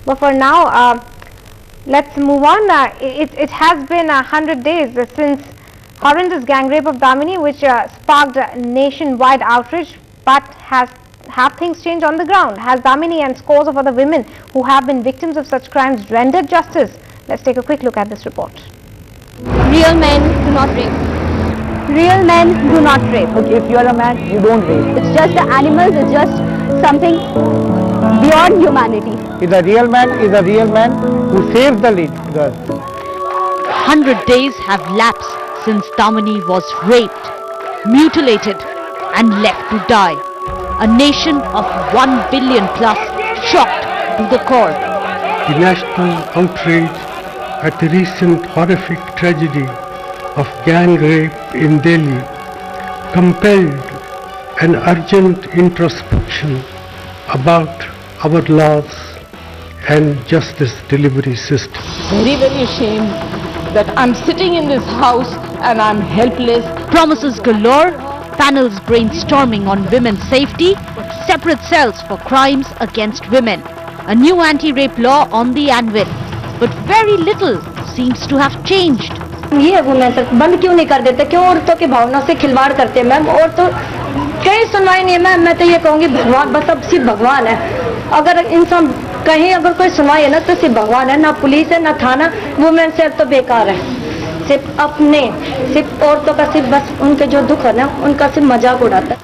But for now, let's move on. It has been 100 days since horrendous gang rape of Damini, which sparked nationwide outrage. But have things changed on the ground? Has Damini and scores of other women who have been victims of such crimes rendered justice? Let's take a quick look at this report. Real men do not rape. Real men do not rape. Okay, if you are a man, you don't rape. It's just the animals, it's just something beyond humanity. A real man is a real man who saves the little girl. 100 days have lapsed since Damini was raped, mutilated and left to die. A nation of 1 billion plus shocked to the core. The national outrage at the recent horrific tragedy of gang rape in Delhi compelled an urgent introspection about our laws and justice delivery system. Very, very ashamed that I'm sitting in this house and I'm helpless. Promises galore, panels brainstorming on women's safety, separate cells for crimes against women, a new anti-rape law on the anvil. But very little seems to have changed. ये women बंद क्यों नहीं कर देते? क्यों औरतों की भावना से खिलवाड़ करते हैं मैम? और तो कहीं सुनवाई नहीं है मैम. मैं तो ये कहूँगी भगवान, बस अब सिर्फ भगवान है. अगर इंसान कहीं अगर कोई सुनवाई है ना तो सिर्फ भगवान है, ना पुलिस है ना थाना. वुमेन सेल तो बेकार है. सिर्फ औरतों का सिर्फ बस उनके जो दुख है ना उनका सिर्फ मजाक उड़ाता है.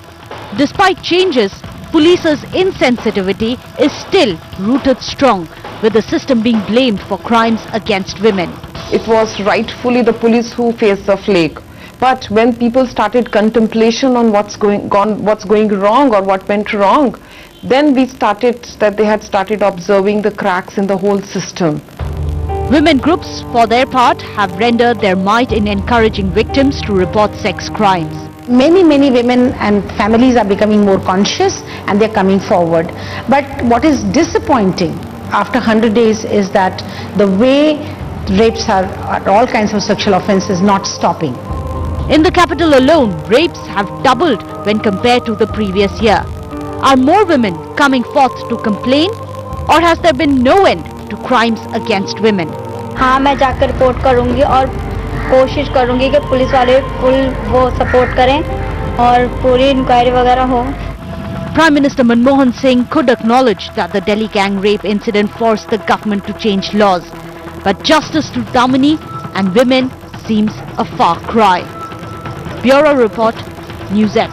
Despite changes, police's insensitivity is still rooted strong, with the system being blamed for crimes against women. It was rightfully the police who faced the flake. But when people started contemplation on what's going wrong or what went wrong, then they had started observing the cracks in the whole system. Women groups, for their part, have rendered their might in encouraging victims to report sex crimes. Many women and families are becoming more conscious and they're coming forward. But what is disappointing after 100 days is that the way rapes are all kinds of sexual offences not stopping. In the capital alone, rapes have doubled when compared to the previous year. Are more women coming forth to complain, or has there been no end to crimes against women? हाँ, मैं जाकर report करूँगी और कोशिश करूँगी कि police वाले full वो सपोर्ट करें और पूरी इंक्वायरी वगैरह हो. Prime Minister Manmohan Singh could acknowledge that the Delhi gang rape incident forced the government to change laws. But justice to Damini and women seems a far cry. Bureau Report, News X.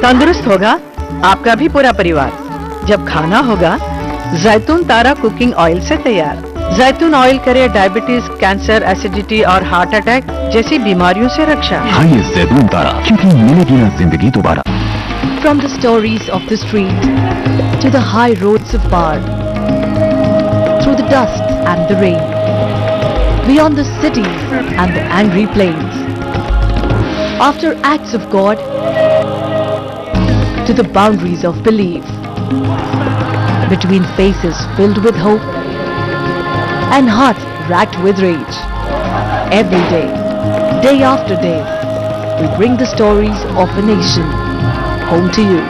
तंदुरुस्त होगा आपका भी पूरा परिवार जब खाना होगा जैतून तारा कुकिंग ऑयल से तैयार. जैतून ऑयल करे डायबिटीज, कैंसर, एसिडिटी और हार्ट अटैक जैसी बीमारियों से रक्षा. खाइए जैतून तारा, क्योंकि मिलेगी ना जिंदगी दोबारा. From the stories of the street to the high roads of Bar, through the dust and the rain, beyond the cities and the angry plains, after acts of God to the boundaries of belief, between faces filled with hope and hearts racked with rage. Every day, day after day, we bring the stories of a nation home to you.